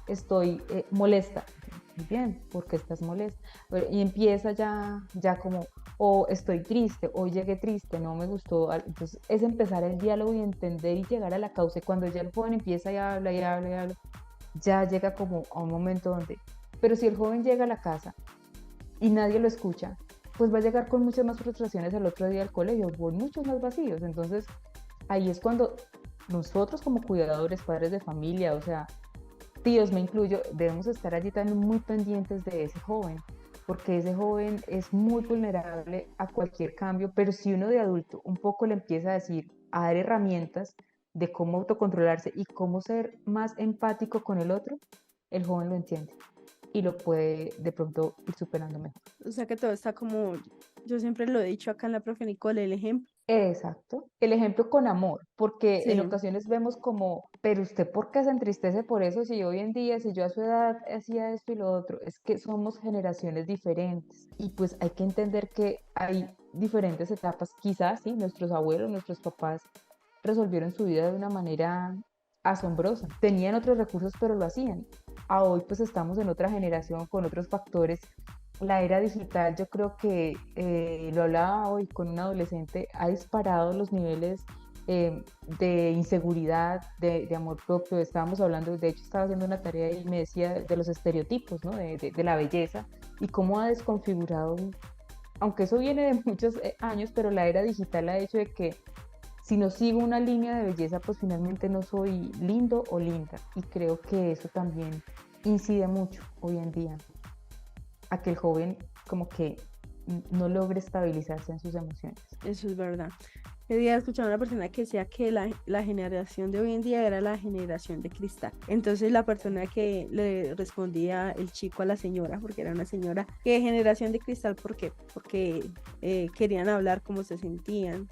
estoy molesta. Muy bien, ¿por qué estás molesta? Y empieza ya como, o estoy triste, hoy llegué triste, no me gustó. Entonces es empezar el diálogo y entender y llegar a la causa. Y cuando ya el joven empieza y habla y habla y habla, ya llega como a un momento donde, pero si el joven llega a la casa y nadie lo escucha, pues va a llegar con muchas más frustraciones el otro día al colegio, con muchos más vacíos. Entonces, ahí es cuando nosotros como cuidadores, padres de familia, o sea, tíos me incluyo, debemos estar allí también muy pendientes de ese joven, porque ese joven es muy vulnerable a cualquier cambio, pero si uno de adulto un poco le empieza a decir, a dar herramientas de cómo autocontrolarse y cómo ser más empático con el otro, el joven lo entiende y lo puede de pronto ir superando mejor. O sea que todo está como, yo siempre lo he dicho acá en la profe Nicole, el ejemplo. Exacto. El ejemplo con amor, porque en Sí, ocasiones vemos como, pero usted ¿por qué se entristece por eso si hoy en día, si yo a su edad hacía esto y lo otro? Es que somos generaciones diferentes y pues hay que entender que hay diferentes etapas. Quizás, sí, nuestros abuelos, nuestros papás resolvieron su vida de una manera asombrosa. Tenían otros recursos, pero lo hacían. A hoy pues estamos en otra generación con otros factores. La era digital, yo creo que lo hablaba hoy con un adolescente, ha disparado los niveles de inseguridad, de amor propio. Estábamos hablando, de hecho estaba haciendo una tarea y me decía de los estereotipos, ¿no? De la belleza y cómo ha desconfigurado, aunque eso viene de muchos años, pero la era digital ha hecho de que si no sigo una línea de belleza, pues finalmente no soy lindo o linda. Y creo que eso también incide mucho hoy en día a que el joven como que no logre estabilizarse en sus emociones. eso es verdad. El día escuchaba a una persona que decía que la generación de hoy en día era la generación de cristal. Entonces la persona que le respondía el chico a la señora, porque era una señora, ¿qué generación de cristal? ¿Por qué? Porque querían hablar cómo se sentían,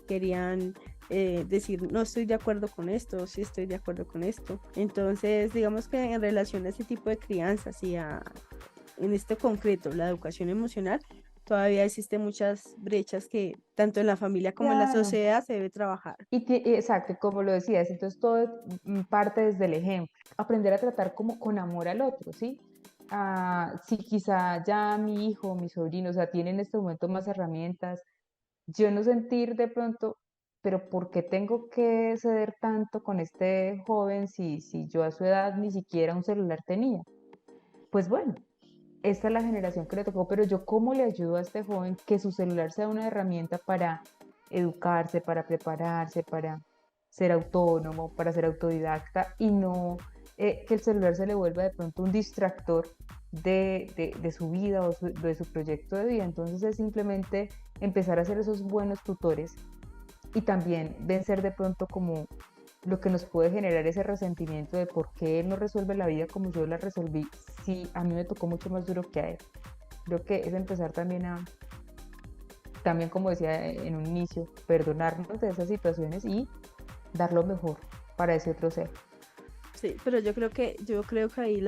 querían decir, no estoy de acuerdo con esto, sí estoy de acuerdo con esto. Entonces, digamos que en relación a ese tipo de crianzas y en este concreto, la educación emocional, todavía existen muchas brechas que tanto en la familia como en la Claro. sociedad se debe trabajar. Exacto, como lo decías, entonces todo parte desde el ejemplo, aprender a tratar como con amor al otro, ¿sí? Si quizá ya mi hijo, mi sobrino, o sea, tiene en este momento más herramientas, yo no sentir de pronto, pero ¿por qué tengo que ceder tanto con este joven si yo a su edad ni siquiera un celular tenía? Pues bueno, esta es la generación que le tocó, pero yo cómo le ayudo a este joven que su celular sea una herramienta para educarse, para prepararse, para ser autónomo, para ser autodidacta y no que el celular se le vuelva de pronto un distractor de su vida o de su proyecto de vida. Entonces es simplemente empezar a ser esos buenos tutores y también vencer de pronto como lo que nos puede generar ese resentimiento de por qué él no resuelve la vida como yo la resolví, si a mí me tocó mucho más duro que a él. Creo que es empezar también también como decía en un inicio, perdonarnos de esas situaciones y dar lo mejor para ese otro ser. Sí, pero yo creo que ahí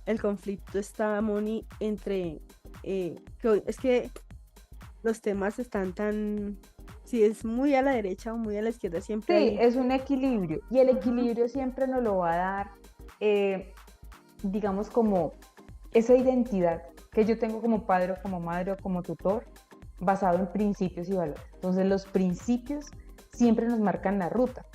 el conflicto está, Moni, entre es que los temas están tan, si es muy a la derecha o muy a la izquierda, siempre Sí, hay. es un equilibrio y el Ajá. equilibrio siempre nos lo va a dar, eh, digamos, como esa identidad que yo tengo como padre o como madre o como tutor basado en principios y valores. Entonces los principios siempre nos marcan la ruta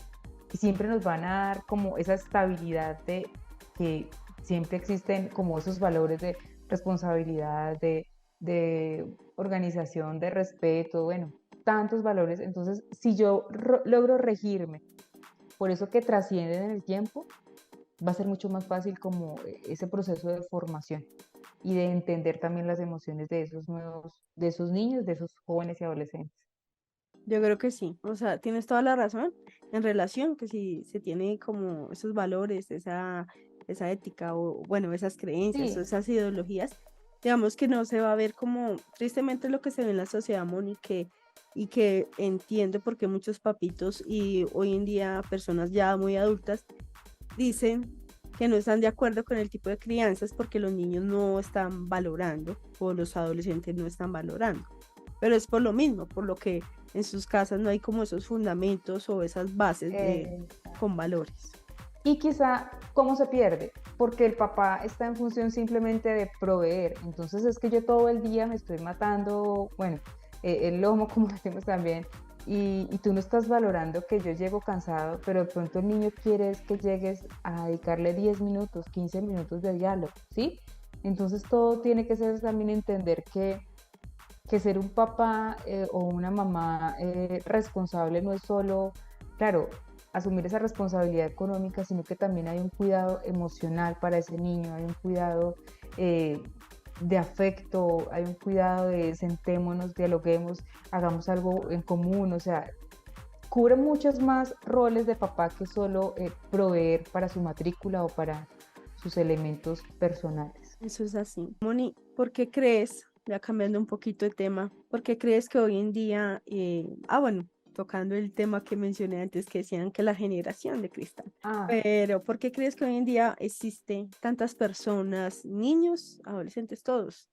y siempre nos van a dar como esa estabilidad de que siempre existen como esos valores de responsabilidad, de organización, de respeto, bueno, tantos valores. Entonces, si yo logro regirme por eso que trascienden en el tiempo, va a ser mucho más fácil como ese proceso de formación y de entender también las emociones de esos nuevos, de esos niños, de esos jóvenes y adolescentes. Yo creo que sí, o sea, tienes toda la razón en relación que si se tiene como esos valores, esa ética o bueno, esas creencias o Sí, esas ideologías, digamos que no se va a ver como tristemente lo que se ve en la sociedad, Moni, y que entiendo por qué muchos papitos y hoy en día personas ya muy adultas dicen que no están de acuerdo con el tipo de crianzas porque los niños no están valorando o los adolescentes no están valorando. Pero es por lo mismo, por lo que en sus casas no hay como esos fundamentos o esas bases eh, con valores. y quizá, ¿cómo se pierde? porque el papá está en función simplemente de proveer. Entonces es que yo todo el día me estoy matando, bueno, el lomo, como decimos también, y tú no estás valorando que yo llego cansado, pero de pronto el niño quiere es que llegues a dedicarle 10 minutos, 15 minutos de diálogo, ¿sí? Entonces todo tiene que ser también entender que ser un papá o una mamá responsable no es solo, claro, asumir esa responsabilidad económica, sino que también hay un cuidado emocional para ese niño, hay un cuidado eh, de afecto, hay un cuidado de sentémonos, dialoguemos, hagamos algo en común, o sea, cubre muchos más roles de papá que solo proveer para su matrícula o para sus elementos personales. Eso es así. Moni, ¿por qué crees, ya cambiando un poquito de tema, por qué crees que hoy en día, bueno, tocando el tema que mencioné antes, que decían que la generación de cristal, Ah, pero ¿por qué crees que hoy en día existen tantas personas, niños, adolescentes, todos,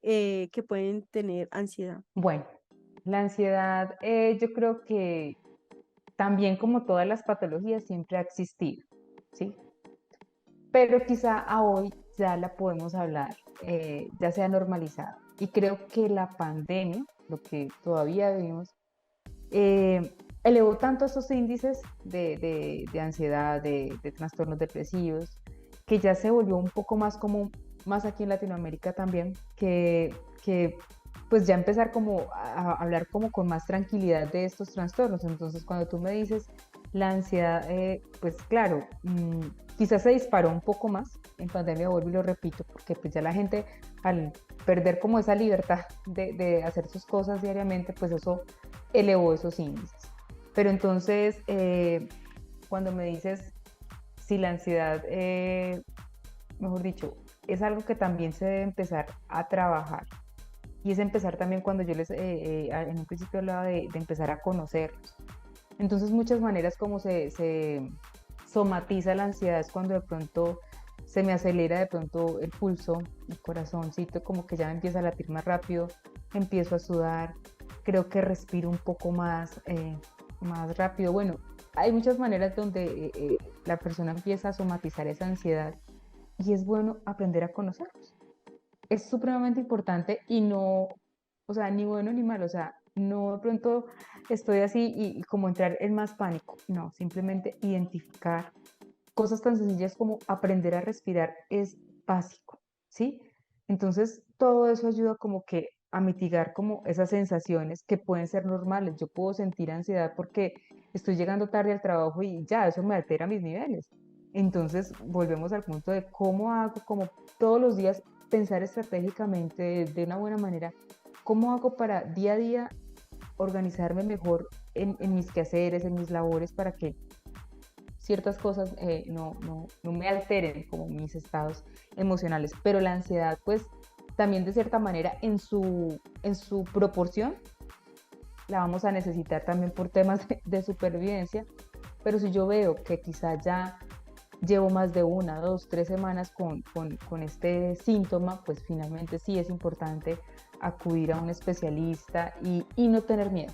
que pueden tener ansiedad? bueno, la ansiedad yo creo que también como todas las patologías siempre ha existido, ¿sí? Pero quizá a hoy ya la podemos hablar, ya se ha normalizado. Y creo que la pandemia, lo que todavía vivimos, elevó tanto esos índices de ansiedad, de trastornos depresivos, que ya se volvió un poco más común, más aquí en Latinoamérica también, que pues ya empezar como a hablar como con más tranquilidad de estos trastornos. Entonces, cuando tú me dices la ansiedad, pues claro, quizás se disparó un poco más en pandemia, vuelvo y lo repito, porque pues ya la gente al perder como esa libertad de hacer sus cosas diariamente, pues eso elevó esos índices. Pero entonces, cuando me dices si la ansiedad, mejor dicho, es algo que también se debe empezar a trabajar. Y es empezar también cuando yo les, en un principio hablaba de empezar a conocerlos. Entonces, muchas maneras como se somatiza la ansiedad es cuando de pronto se me acelera de pronto el pulso, el corazoncito, como que ya me empieza a latir más rápido, empiezo a sudar, creo que respiro un poco más rápido. Bueno, hay muchas maneras donde la persona empieza a somatizar esa ansiedad y es bueno aprender a conocerlos. Es supremamente importante y no, o sea, ni bueno ni malo, o sea, no de pronto estoy así y como entrar en más pánico, no, simplemente identificar cosas tan sencillas como aprender a respirar es básico, ¿sí? Entonces, todo eso ayuda como que a mitigar como esas sensaciones que pueden ser normales. Yo puedo sentir ansiedad porque estoy llegando tarde al trabajo y ya, eso me altera mis niveles. Entonces, volvemos al punto de cómo hago, como todos los días, pensar estratégicamente de una buena manera, cómo hago para día a día organizarme mejor en mis quehaceres, en mis labores, para que ciertas cosas no me alteren como mis estados emocionales, pero la ansiedad pues también de cierta manera en su proporción la vamos a necesitar también por temas de supervivencia, pero si yo veo que quizá ya llevo más de una, dos, 3 semanas con este síntoma, pues finalmente sí es importante acudir a un especialista y no tener miedo.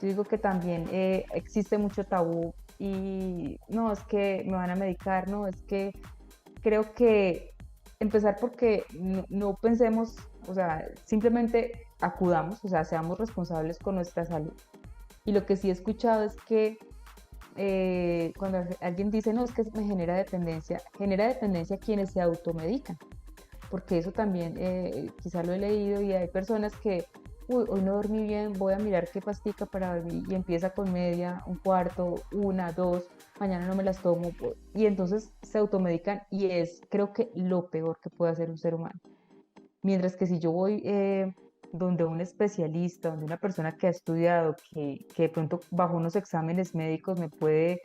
Yo digo que también existe mucho tabú y no, es que me van a medicar, no, es que creo que empezar porque no pensemos, o sea, simplemente acudamos, o sea, seamos responsables con nuestra salud. Y lo que sí he escuchado es que cuando alguien dice, no, es que me genera dependencia quienes se automedican porque eso también quizá lo he leído y hay personas que, uy, hoy no dormí bien, voy a mirar qué pastica para dormir y empieza con media, un cuarto, una, dos, mañana no me las tomo y entonces se automedican y es creo que lo peor que puede hacer un ser humano. Mientras que si yo voy donde un especialista, donde una persona que ha estudiado, que de pronto bajo unos exámenes médicos me puede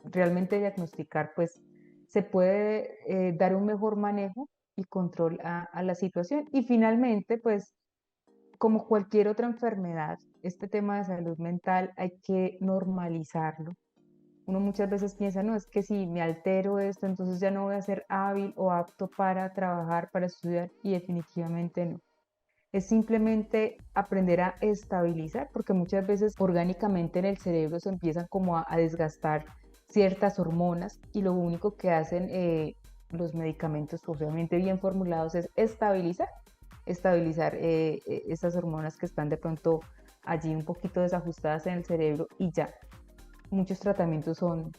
realmente diagnosticar, pues se puede dar un mejor manejo y control a la situación. Y finalmente, pues como cualquier otra enfermedad, este tema de salud mental hay que normalizarlo. Uno muchas veces piensa, no, es que si me altero esto, entonces ya no voy a ser hábil o apto para trabajar, para estudiar, y definitivamente no. Es simplemente aprender a estabilizar, porque muchas veces orgánicamente en el cerebro se empiezan como a desgastar ciertas hormonas y lo único que hacen los medicamentos, obviamente bien formulados, es estabilizar esas hormonas que están de pronto allí un poquito desajustadas en el cerebro y ya. Muchos tratamientos son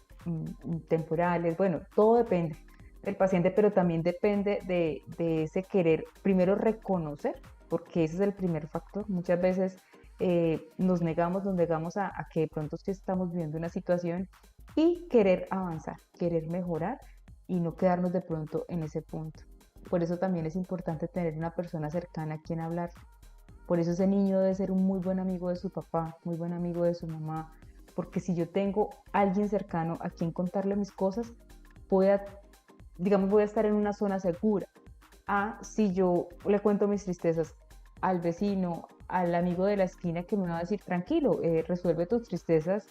temporales, bueno, todo depende del paciente, pero también depende de ese querer, primero reconocer, porque ese es el primer factor. Muchas veces nos negamos a que de pronto sí estamos viviendo una situación y querer avanzar, querer mejorar y no quedarnos de pronto en ese punto. Por eso también es importante tener una persona cercana a quien hablar. Por eso ese niño debe ser un muy buen amigo de su papá, muy buen amigo de su mamá, porque si yo tengo alguien cercano a quien contarle mis cosas, voy a, digamos, voy a estar en una zona segura. Si yo le cuento mis tristezas al vecino, al amigo de la esquina que me va a decir, tranquilo, resuelve tus tristezas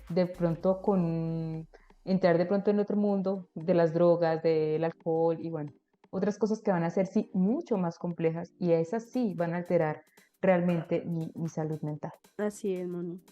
de pronto con entrar de pronto en otro mundo de las drogas, del alcohol y bueno, otras cosas que van a ser sí mucho más complejas y esas sí van a alterar realmente mi salud mental. Así es, Moni.